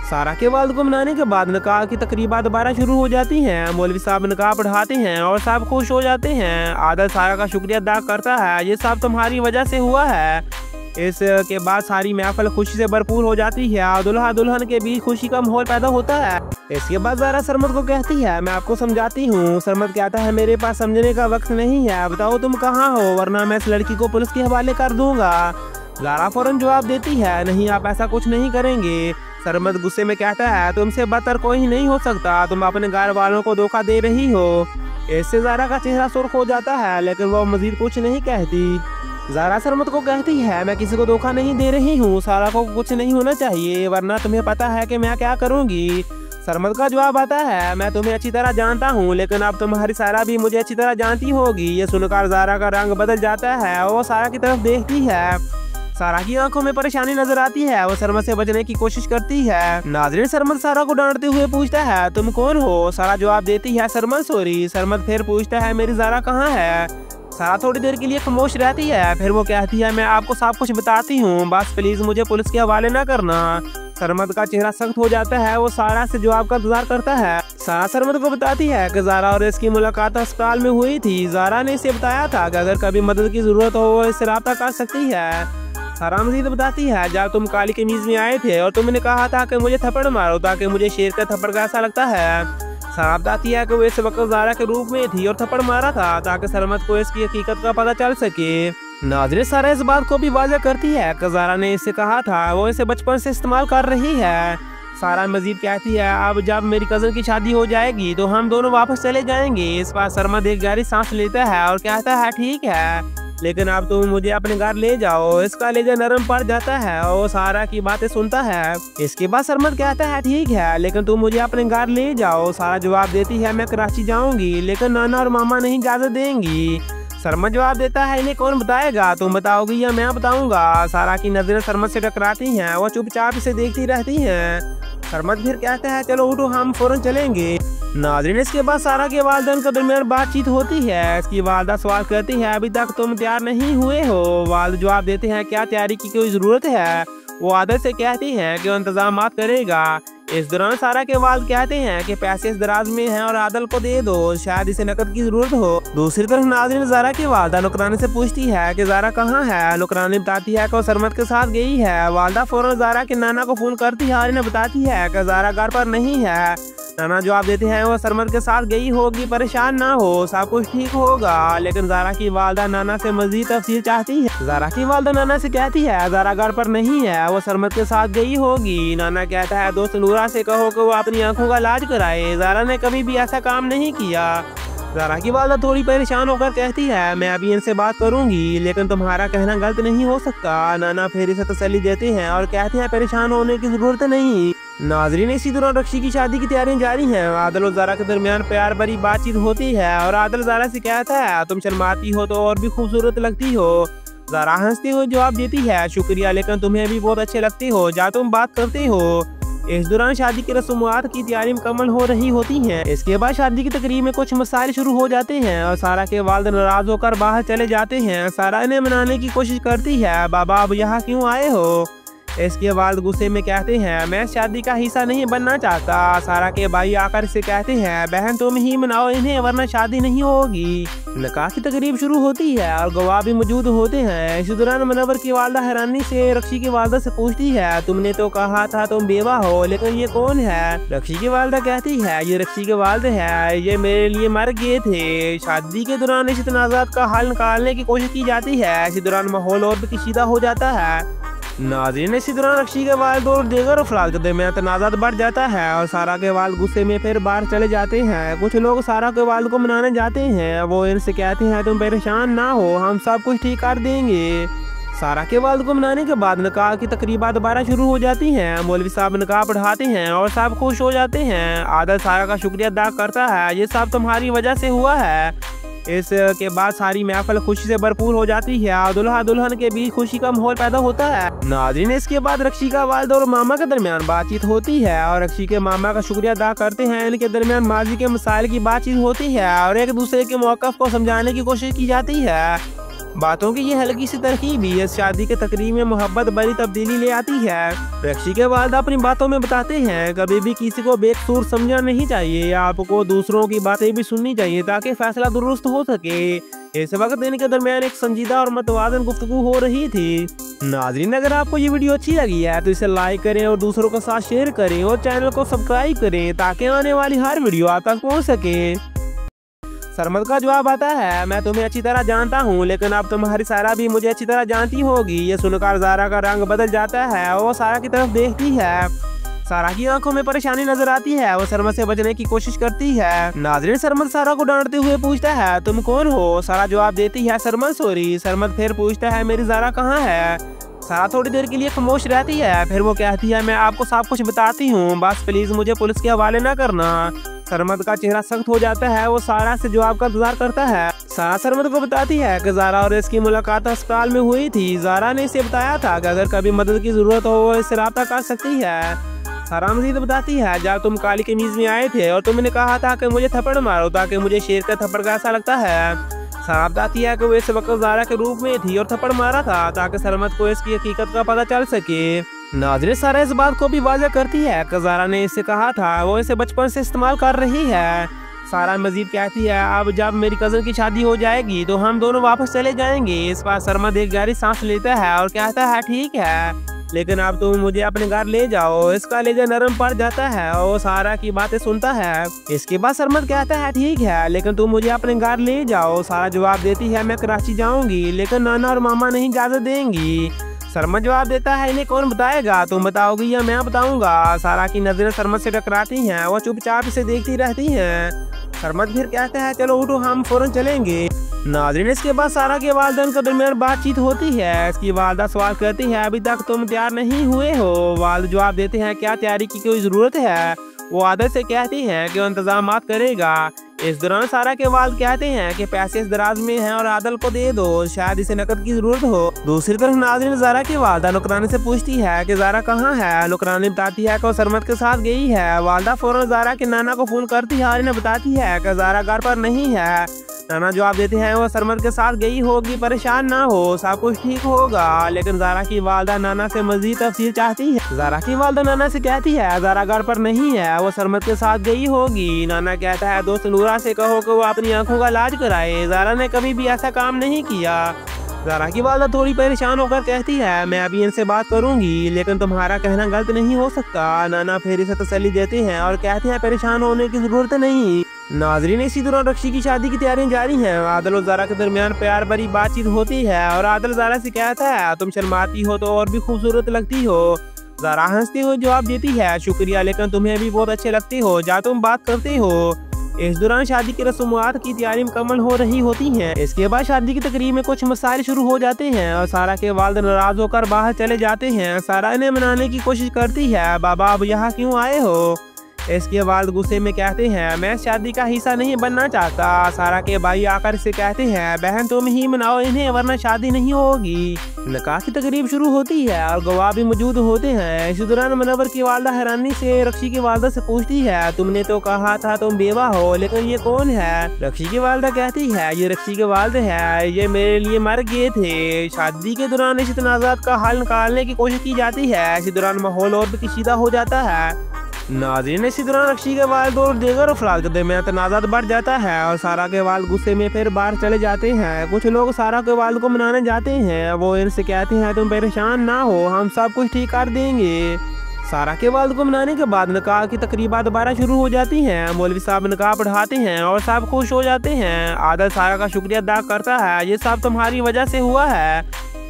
सारा के वालिद को मनाने के बाद निकाह की तकरीबात दोबारा शुरू हो जाती हैं। मौलवी साहब निकाह पढ़ाते हैं और सब खुश हो जाते हैं। आदल सारा का शुक्रिया अदा करता है ये सब तुम्हारी वजह से हुआ है। इसके बाद सारी महफिल खुशी से भरपूर हो जाती है और दुल्हा दुल्हन के बीच खुशी का माहौल पैदा होता है। इसके बाद ज़ारा सरमद को कहती है मैं आपको समझाती हूँ। सरमद कहता है मेरे पास समझने का वक्त नहीं है, बताओ तुम कहाँ हो वरना मैं इस लड़की को पुलिस के हवाले कर दूंगा। ज़ारा फौरन जवाब देती है नहीं आप ऐसा कुछ नहीं करेंगे। सरमद गुस्से में कहता है तुमसे बदतर कोई नहीं हो सकता, तुम अपने घर वालों को धोखा दे रही हो। इससे ज़ारा का चेहरा सुर्ख हो जाता है लेकिन वो मजीद कुछ नहीं कहती। ज़ारा सरमद को कहती है मैं किसी को धोखा नहीं दे रही हूँ, सारा को कुछ नहीं होना चाहिए वरना तुम्हें पता है कि मैं क्या करूँगी। सरमद का जवाब आता है मैं तुम्हें अच्छी तरह जानता हूँ लेकिन अब तुम्हारी सारा भी मुझे अच्छी तरह जानती होगी। ये सुनकर ज़ारा का रंग बदल जाता है और वो सारा की तरफ देखती है। सारा की आंखों में परेशानी नजर आती है, वो सरमद से बचने की कोशिश करती है। नाज़रीन सरमद सारा को डांटते हुए पूछता है तुम कौन हो। सारा जवाब देती है सरमद सॉरी। सरमद फिर पूछता है मेरी ज़ारा कहाँ है। सारा थोड़ी देर के लिए खामोश रहती है फिर वो कहती है मैं आपको सब कुछ बताती हूँ बस प्लीज मुझे पुलिस के हवाले ना करना। सरमद का चेहरा सख्त हो जाता है, वो सारा से जवाब का इंतजार करता है। सारा सरमद को बताती है कि ज़ारा और इसकी मुलाकात अस्पताल में हुई थी। ज़ारा ने इसे बताया था कि अगर कभी मदद की जरूरत हो वो इससे राब्ता कर सकती है। सारा मजीद बताती है जब तुम काली कमीज में आए थे और तुमने कहा था कि मुझे थप्पड़ मारो ताकि मुझे शेर का थप्पड़ कैसा लगता है। सारा बताती है कि वो इस वक्त ज़ारा के रूप में थी और थप्पड़ मारा था ताकि सरमद को इसकी हकीकत का पता चल सके। नाज़रीन सारा इस बात को भी वाज़ेह करती है कि ज़ारा ने इससे कहा था वो इसे बचपन से इस्तेमाल कर रही है। सारा मजीद कहती है अब जब मेरी कज़न की शादी हो जाएगी तो हम दोनों वापस चले जाएंगे। इस बार सरमद एक गहरी सांस लेता है और कहता है ठीक है लेकिन अब तुम मुझे अपने घर ले जाओ। इसका लेजा नरम पड़ जाता है और सारा की बातें सुनता है। इसके बाद सरमद कहता है ठीक है लेकिन तुम मुझे अपने घर ले जाओ। सारा जवाब देती है मैं कराची जाऊंगी लेकिन नाना और मामा नहीं इजाजत देंगी। सरमद जवाब देता है इन्हें कौन बताएगा, तुम बताओगी या मैं बताऊंगा। सारा की नजरें सरमद से टकराती हैं, वो चुपचाप इसे देखती रहती हैं। सरमद फिर कहता है चलो उठो हम फौरन चलेंगे। नाज़रीन इसके बाद सारा के वालिदैन के दरमियान बातचीत होती है। इसकी वालदा सवाल करती है अभी तक तुम तैयार नहीं हुए हो। वालिद जवाब देते हैं क्या तैयारी की कोई जरूरत है। वो आदत से कहती हैं कि वो इंतजाम करेगा। इस दौरान सारा के वालिद कहते हैं कि पैसे इस दराज में हैं और आदल को दे दो, शायद इसे नकद की जरूरत हो। दूसरी तरफ नाज़रीन ज़ारा की वालदा नुकरानी से पूछती है कि ज़ारा कहाँ है। नुकरानी बताती है कि वो सरमद के साथ गई है। वालदा फौरन ज़ारा के नाना को फोन करती है और इन्हें बताती है कि ज़ारा घर पर नहीं है। नाना जवाब देते हैं वो सरमद के साथ गई होगी, परेशान ना हो, सब कुछ ठीक होगा। लेकिन ज़ारा की वालदा नाना से मजीद तफसील चाहती है। ज़ारा की वालदा नाना से कहती है ज़ारा घर पर नहीं है, वो सरमद के साथ गई होगी। नाना कहता है दोस्त नूरा से कहो कि वो अपनी आंखों का इलाज कराए, ज़ारा ने कभी भी ऐसा काम नहीं किया। ज़ारा की वालदा थोड़ी परेशान होकर कहती है मैं अभी इनसे बात करूंगी लेकिन तुम्हारा कहना गलत नहीं हो सकता। नाना फिर इसे तसल्ली देते हैं और कहते हैं परेशान होने की जरूरत नहीं। नाज़रीन इसी दौरान रक्षी की शादी की तैयारियां जारी हैं। आदल और ज़ारा के दरमियान प्यार भरी बातचीत होती है और आदल ज़ारा से कहता है तुम शर्माती हो तो और भी खूबसूरत लगती हो। ज़ारा हंसती हुई जवाब देती है शुक्रिया, लेकिन तुम्हें भी बहुत अच्छे लगते हो जहाँ तुम बात करते हो। इस दौरान शादी की रस्मात की तैयारी मुकम्मल हो रही होती हैं। इसके बाद शादी की तकरीब में कुछ मसाइल शुरू हो जाते हैं और सारा के वालिद नाराज होकर बाहर चले जाते हैं। सारा इन्हें मनाने की कोशिश करती है बाबा अब यहाँ क्यों आए हो। इसके वालिद गुस्से में कहते हैं मैं शादी का हिस्सा नहीं बनना चाहता। सारा के भाई आकर इसे कहते हैं बहन तुम ही मनाओ इन्हें वरना शादी नहीं होगी। निकाह की तकरीब शुरू होती है और गवाह भी मौजूद होते हैं। इसी दौरान मुनव्वर की वालदा हैरानी से रक्षी की वालदा से पूछती है तुमने तो कहा था तुम बेवा हो, लेकिन ये कौन है। रक्षी की वालदा कहती है ये रक्षी के वालिद है, ये मेरे लिए मर गए थे। शादी के दौरान इस तनाज़ात का हल निकालने की कोशिश की जाती है। इसी दौरान माहौल और भी कशीदा हो जाता है। नाज़रीन इसी दौरान रक्षी के वालिद और दीगर अफराद के दरमियान तनाज़ात बढ़ जाता है और सारा के वालिद गुस्से में फिर बाहर चले जाते हैं। कुछ लोग सारा के वालिद को मनाने जाते हैं। वो इनसे कहते हैं तुम परेशान ना हो, हम सब कुछ ठीक कर देंगे। सारा के वालिद को मनाने के बाद निकाह की तकरीबात दोबारा शुरू हो जाती हैं। मौलवी साहब निकाह पढ़ाते हैं और सब खुश हो जाते हैं। आदल सारा का शुक्रिया अदा करता है, ये सब तुम्हारी वजह से हुआ है। इसके बाद सारी महफिल खुशी से भरपूर हो जाती है और दुल्हा दुल्हन के बीच खुशी का माहौल पैदा होता है। नाज़रीन इसके बाद रक्षी का वालिद और मामा के दरमियान बातचीत होती है और रक्षी के मामा का शुक्रिया अदा करते हैं। इनके दरमियान माजी के मसाइल की बातचीत होती है और एक दूसरे के मौक़िफ़ को समझाने की कोशिश की जाती है। बातों की ये हल्की सी तरकीब भी इस शादी के तकरीब में मोहब्बत बड़ी तब्दीली ले आती है। रक्षी के वालिद अपनी बातों में बताते हैं कभी भी किसी को बेकसूर समझना नहीं चाहिए, आपको दूसरों की बातें भी सुननी चाहिए ताकि फैसला दुरुस्त हो सके। इस वक्त इनके दरमियान एक संजीदा और मतवाज़न गुफ्तगू हो रही थी। नाज़रीन अगर आपको ये वीडियो अच्छी लगी है तो इसे लाइक करें और दूसरों के साथ शेयर करें और चैनल को सब्सक्राइब करें ताकि आने वाली हर वीडियो आप तक पहुँच सके। सरमद का जवाब आता है मैं तुम्हें अच्छी तरह जानता हूँ लेकिन अब तुम्हारी सारा भी मुझे अच्छी तरह जानती होगी। ये सुनकर ज़ारा का रंग बदल जाता है और वो सारा की तरफ देखती है। सारा की आंखों में परेशानी नजर आती है, वो सरमद से बचने की कोशिश करती है। नाज़रीन सरमद सारा को डांटते हुए पूछता है तुम कौन हो? सारा जवाब देती है सरमद सॉरी। सरमद फिर पूछता है मेरी ज़ारा कहाँ है? सारा थोड़ी देर के लिए खामोश रहती है, फिर वो कहती है मैं आपको सब कुछ बताती हूँ, बस प्लीज मुझे पुलिस के हवाले ना करना। सरमद का चेहरा सख्त हो जाता है, वो सारा से जवाब का इंतजार करता है। सारा सरमद को बताती है कि ज़ारा और इसकी मुलाकात अस्पताल में हुई थी। ज़ारा ने इसे बताया था कि अगर कभी मदद की जरूरत हो वो इससे रब्ता कर सकती है। सारा मजीद बताती है जब तुम काली कमीज में आए थे और तुमने कहा था कि मुझे थप्पड़ मारो ताकि मुझे शेर का थप्पड़ कैसा लगता है। सारा बताती है कि वो इस वक्त ज़ारा के रूप में थी और थप्पड़ मारा था ताकि सरमद को इसकी हकीकत का पता चल सके। नाज़रीन सारा इस बात को भी वाज़ेह करती है कि ज़ारा ने इससे कहा था वो इसे बचपन से इस्तेमाल कर रही है। सारा मजीद कहती है अब जब मेरी कज़न की शादी हो जाएगी तो हम दोनों वापस चले जाएंगे। इस बार सरमद एक गहरी सांस लेता है और कहता है ठीक है लेकिन अब तुम मुझे अपने घर ले जाओ। इसका लेजा नरम पड़ जाता है और सारा की बातें सुनता है। इसके बाद सरमद कहता है ठीक है लेकिन तुम मुझे अपने घर ले जाओ। सारा जवाब देती है मैं कराची जाऊंगी लेकिन नाना और मामा नहीं इजाजत देंगी। सरमद जवाब देता है इन्हें कौन बताएगा, तुम बताओगी या मैं बताऊंगा। सारा की नजरें सरमद से टकराती हैं, वो चुपचाप इसे देखती रहती हैं। सरमद फिर कहता है चलो उठो हम फौरन चलेंगे। नाज़रीन इसके बाद सारा के वालिदैन के दरमियान बातचीत होती है। इसकी वालिदा सवाल करती है अभी तक तुम तैयार नहीं हुए हो। वालिद जवाब देते हैं क्या तैयारी की कोई जरूरत है। वो आदत से कहती है कि वो इंतजाम करेगा। इस दौरान सारा के वालिद कहते हैं कि पैसे इस दराज में हैं और आदल को दे दो, शायद इसे नकद की जरूरत हो। दूसरी तरफ नाज़रीन ज़ारा की वालिदा नुकरानी से पूछती है कि ज़ारा कहाँ है। नुकरानी बताती है कि वो सरमद के साथ गई है। वालिदा फौरन ज़ारा के नाना को फोन करती है और इन्हें बताती है कि ज़ारा घर पर नहीं है। नाना जवाब देते हैं वो सरमद के साथ गई होगी, परेशान ना हो, सब कुछ ठीक होगा। लेकिन ज़ारा की वालिदा नाना से मजीद तफसील चाहती है। ज़ारा की वालिदा नाना से कहती है ज़ारा घर पर नहीं है, वो सरमद के साथ गई होगी। नाना कहता है दोस्त नूरा से कहो कि वो अपनी आंखों का इलाज कराए, ज़ारा ने कभी भी ऐसा काम नहीं किया। ज़ारा की वालिदा थोड़ी परेशान होकर कहती है मैं अभी इनसे बात करूंगी लेकिन तुम्हारा कहना गलत नहीं हो सकता। नाना फिर इसे तसल्ली देते हैं और कहते हैं परेशान होने की जरूरत नहीं। नाज़रीन इसी दौरान रक्षी की शादी की तैयारियां जारी हैं। आदल और ज़ारा के दरमियान प्यार भरी बातचीत होती है और आदल ज़ारा से कहता है तुम शर्माती हो तो और भी खूबसूरत लगती हो। ज़ारा हंसती हुई जवाब देती है शुक्रिया लेकिन तुम्हें भी बहुत अच्छे लगती हो जहाँ तुम बात करते हो। इस दौरान शादी की रस्मात की तैयारी मुकम्मल हो रही होती हैं। इसके बाद शादी की तकरीब में कुछ मसाइल शुरू हो जाते हैं और सारा के वालिद नाराज होकर बाहर चले जाते हैं। सारा इन्हें मनाने की कोशिश करती है बाबा अब यहाँ क्यों आए हो। इसके वालिद गुस्से में कहते हैं मैं शादी का हिस्सा नहीं बनना चाहता। सारा के भाई आकर इसे कहते हैं बहन तुम ही मनाओ इन्हें वरना शादी नहीं होगी। निकाह की तकरीब शुरू होती है और गवाह भी मौजूद होते हैं। इसी दौरान मुनव्वर की वालिदा हैरानी से रक्षी की वालिदा से पूछती है तुमने तो कहा था तुम बेवा हो लेकिन ये कौन है। रक्षी की वालिदा कहती है ये रक्षी के वालिद है, ये मेरे लिए मर गए थे। शादी के दौरान इस तनाज़ात का हल निकालने की कोशिश की जाती है। इसी दौरान माहौल और भी कशीदा हो जाता है। नाज़रीन इसी दौरान रक्षी के वालिद और दीगर अफराद के दरमियान तनाज़ात बढ़ जाता है और सारा के वालिद गुस्से में फिर बाहर चले जाते हैं। कुछ लोग सारा के वालिद को मनाने जाते हैं, वो इनसे कहते हैं तुम परेशान ना हो, हम सब कुछ ठीक कर देंगे। सारा के वालिद को मनाने के बाद निकाह की तकरीबात दोबारा शुरू हो जाती हैं। मौलवी साहब निकाह पढ़ाते हैं और सब खुश हो जाते हैं। आदल सारा का शुक्रिया अदा करता है, ये सब तुम्हारी वजह से हुआ है।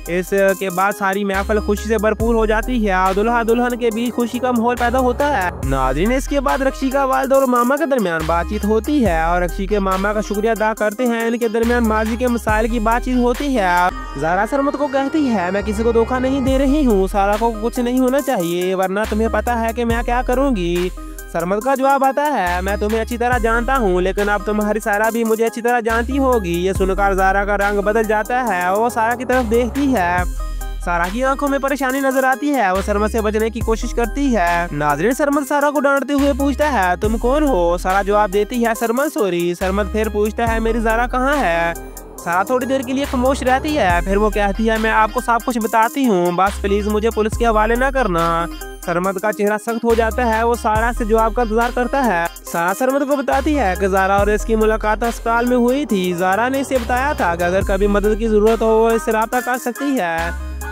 इसके बाद सारी महफिल खुशी से भरपूर हो जाती है और दुल्हा दुल्हन के बीच खुशी का माहौल पैदा होता है। नाज़रीन, इसके बाद रक्षी का वालिद और मामा के दरमियान बातचीत होती है और रक्षी के मामा का शुक्रिया अदा करते हैं। इनके दरमियान माजी के मसाइल की बातचीत होती है। ज़ारा सरमद को कहती है, मैं किसी को धोखा नहीं दे रही हूँ, सारा को कुछ नहीं होना चाहिए वरना तुम्हें पता है कि मैं क्या करूँगी। सरमद का जवाब आता है, मैं तुम्हें अच्छी तरह जानता हूँ लेकिन अब तुम्हारी सारा भी मुझे अच्छी तरह जानती होगी। ये सुनकर ज़ारा का रंग बदल जाता है और वो सारा की तरफ देखती है। सारा की आंखों में परेशानी नजर आती है। वो सरमद से बचने की कोशिश करती है। नाज़रीन, सरमद सारा को डांटते हुए पूछता है, तुम कौन हो? सारा जवाब देती है, सरमद सॉरी। सरमद फिर पूछता है, मेरी ज़ारा कहाँ है? सारा थोड़ी देर के लिए खामोश रहती है, फिर वो कहती है, मैं आपको सब कुछ बताती हूँ, बस प्लीज मुझे पुलिस के हवाले न करना। सरमद का चेहरा सख्त हो जाता है। वो सारा से जवाब का इंतजार करता है। सारा सरमद को बताती है कि ज़ारा और इसकी मुलाकात अस्पताल में हुई थी। ज़ारा ने इसे बताया था कि अगर कभी मदद की जरूरत हो वो इससे राब्ता कर सकती है।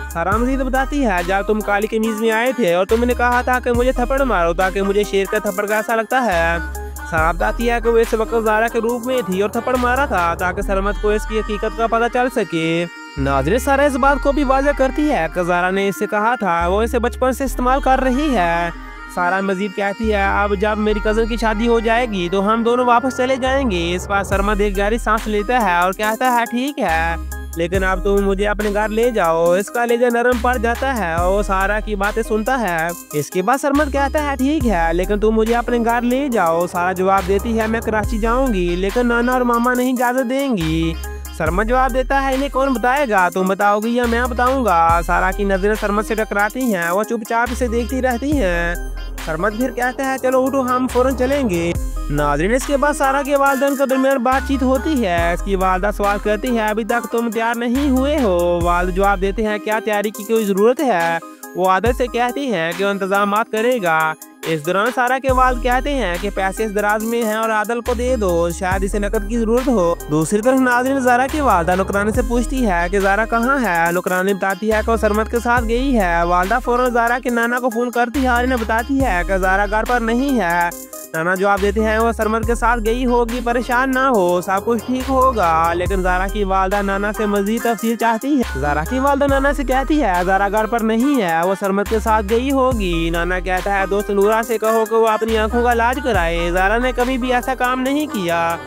सारा मजीद बताती है, जब तुम काली कमीज में आए थे और तुमने कहा था कि मुझे थप्पड़ मारो ताकि मुझे शेर का थप्पड़ कैसा लगता है। सारा बताती है कि वो इस वक्त ज़ारा के रूप में थी और थप्पड़ मारा था ताकि सरमद को इसकी हकीकत का पता चल सके। नाज़रीन, सारा इस बात को भी वाज़ेह करती है कि ज़ारा ने इससे कहा था वो इसे बचपन से इस्तेमाल कर रही है। सारा मजीद कहती है, अब जब मेरी कज़न की शादी हो जाएगी तो हम दोनों वापस चले जाएंगे। इस बार सरमद एक गहरी सांस लेता है और कहता है, ठीक है, लेकिन अब तुम मुझे अपने घर ले जाओ। इसका लेजा नरम पड़ जाता है और वो सारा की बातें सुनता है। इसके बाद सरमद कहता है, ठीक है, लेकिन तुम मुझे अपने घर ले जाओ। सारा जवाब देती है, मैं कराची जाऊंगी लेकिन नाना और मामा नहीं इजाजत देंगी। सरमद जवाब देता है, इन्हें कौन बताएगा, तुम बताओगी या मैं बताऊंगा? सारा की नजरें सरमद से टकराती हैं। वो चुपचाप इसे देखती रहती हैं। सरमद फिर कहता है, चलो उठो, हम फौरन चलेंगे। नाज़रीन, इसके बाद सारा के वालिदैन के दरमियान बातचीत होती है। इसकी वालदा सवाल करती है, अभी तक तुम तैयार नहीं हुए हो? वालिद जवाब देते हैं, क्या तैयारी की कोई जरूरत है? वो आदल से कहती हैं कि वो इंतजाम करेगा। इस दौरान सारा के वालिद कहते हैं कि पैसे इस दराज में हैं और आदल को दे दो, शायद इसे नकद की जरूरत हो। दूसरी तरफ नाज़रीन, ज़ारा की वालदा नुकरानी से पूछती है कि ज़ारा कहाँ है। नुकरानी बताती है कि वो सरमद के साथ गई है। वालदा फौरन ज़ारा के नाना को फोन करती है और इन्हें बताती है कि ज़ारा घर पर नहीं है। नाना जवाब देते हैं, वो सरमद के साथ गई होगी, परेशान ना हो, सब कुछ ठीक होगा। लेकिन ज़ारा की वालदा नाना से मजीद तफसील चाहती है। ज़ारा की वालदा नाना से कहती है, ज़ारा घर पर नहीं है, वो सरमद के साथ गई होगी। नाना कहता है, दोस्त नूरा से कहो कि वो अपनी आंखों का इलाज कराए, ज़ारा ने कभी भी ऐसा काम नहीं किया।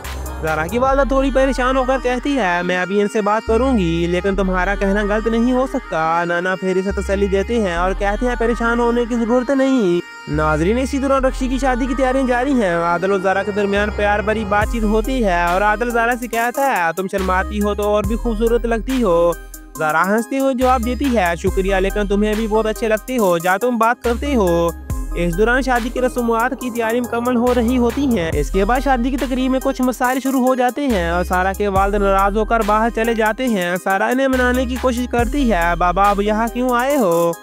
ज़ारा की वालदा थोड़ी परेशान होकर कहती है, मैं अभी इनसे बात करूंगी लेकिन तुम्हारा कहना गलत नहीं हो सकता। नाना फिर इसे तसल्ली देते हैं और कहते हैं, परेशान होने की जरूरत नहीं। नाज़रीन, इसी दौरान रक्षी की शादी की तैयारियां जारी हैं। आदल और ज़ारा के दरमियान प्यार भरी बातचीत होती है और आदल ज़ारा से कहता है, तुम शर्माती हो तो और भी खूबसूरत लगती हो। ज़ारा हंसते हुए जवाब देती है, शुक्रिया, लेकिन तुम्हें भी बहुत अच्छे लगते हो जहाँ तुम बात करते हो। इस दौरान शादी की रस्मात की तैयारी मुकम्मल हो रही होती हैं। इसके बाद शादी की तकरीब में कुछ मसाइल शुरू हो जाते हैं और सारा के वालिद नाराज होकर बाहर चले जाते हैं। सारा इन्हें मनाने की कोशिश करती है, बाबा अब यहाँ क्यों आए हो?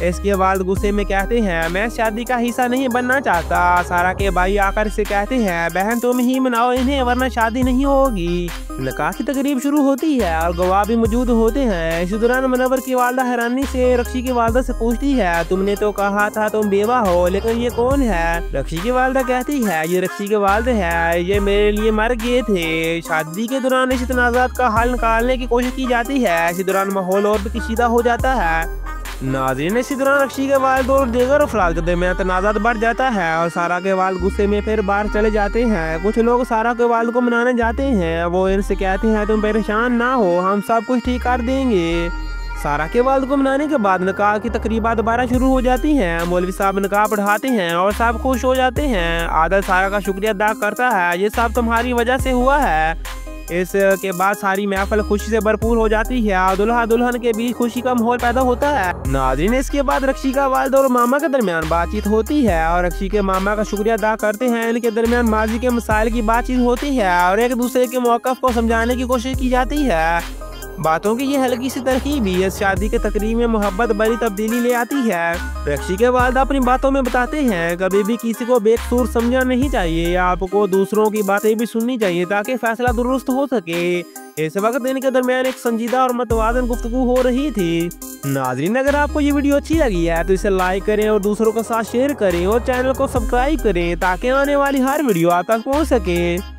इसके वालिद गुस्से में कहते हैं, मैं शादी का हिस्सा नहीं बनना चाहता। सारा के भाई आकर से कहते हैं, बहन तुम ही मनाओ इन्हें वरना शादी नहीं होगी। निकाह की तकरीब शुरू होती है और गवाह भी मौजूद होते हैं। इसी दौरान मुनव्वर की वालदा हैरानी से रक्षी की वालदा से पूछती है, तुमने तो कहा था तुम बेवा हो, लेकिन ये कौन है? रक्षी की वालदा कहती है, ये रक्षी के वालिद है, ये मेरे लिए मर गए थे। शादी के दौरान इस तनाज़ात का हल निकालने की कोशिश की जाती है। इसी दौरान माहौल और भी कशीदा हो जाता है। नाज़रीन, इसी दौरान रक्षी के वालिद और दीगर अफराद के दरमियान तनाज़ात बढ़ जाता है और सारा के वालिद गुस्से में फिर बाहर चले जाते हैं। कुछ लोग सारा के वालिद को मनाने जाते हैं। वो इनसे कहते हैं, तुम परेशान ना हो, हम सब कुछ ठीक कर देंगे। सारा के वालिद को मनाने के बाद निकाह की तकरीबात दोबारा शुरू हो जाती हैं। मौलवी साहब निकाह पढ़ाते हैं और सब खुश हो जाते हैं। आदल सारा का शुक्रिया अदा करता है, ये सब तुम्हारी वजह से हुआ है। इसके बाद सारी महफिल खुशी से भरपूर हो जाती है और दुल्हा दुल्हन के बीच खुशी का माहौल पैदा होता है। नाज़रीन, इसके बाद रक्षी का वालिद और मामा के दरमियान बातचीत होती है और रक्षी के मामा का शुक्रिया अदा करते हैं। इनके दरमियान माजी के मसाइल की बातचीत होती है और एक दूसरे के मौक़िफ़ को समझाने की कोशिश की जाती है। बातों की ये हल्की सी तरकीब भी इस शादी के तकरीब में मोहब्बत भरी तब्दीली ले आती है। रक्षी के वालिद अपनी बातों में बताते हैं, कभी भी किसी को बेकसूर समझना नहीं चाहिए, आपको दूसरों की बातें भी सुननी चाहिए ताकि फैसला दुरुस्त हो सके। इस वक्त इनके दरमियान एक संजीदा और मतवाज़न गुफ्तगू हो रही थी। नाज़रीन, अगर आपको ये वीडियो अच्छी लगी है तो इसे लाइक करें और दूसरों के साथ शेयर करें और चैनल को सब्सक्राइब करें ताकि आने वाली हर वीडियो आप तक पहुँच सके।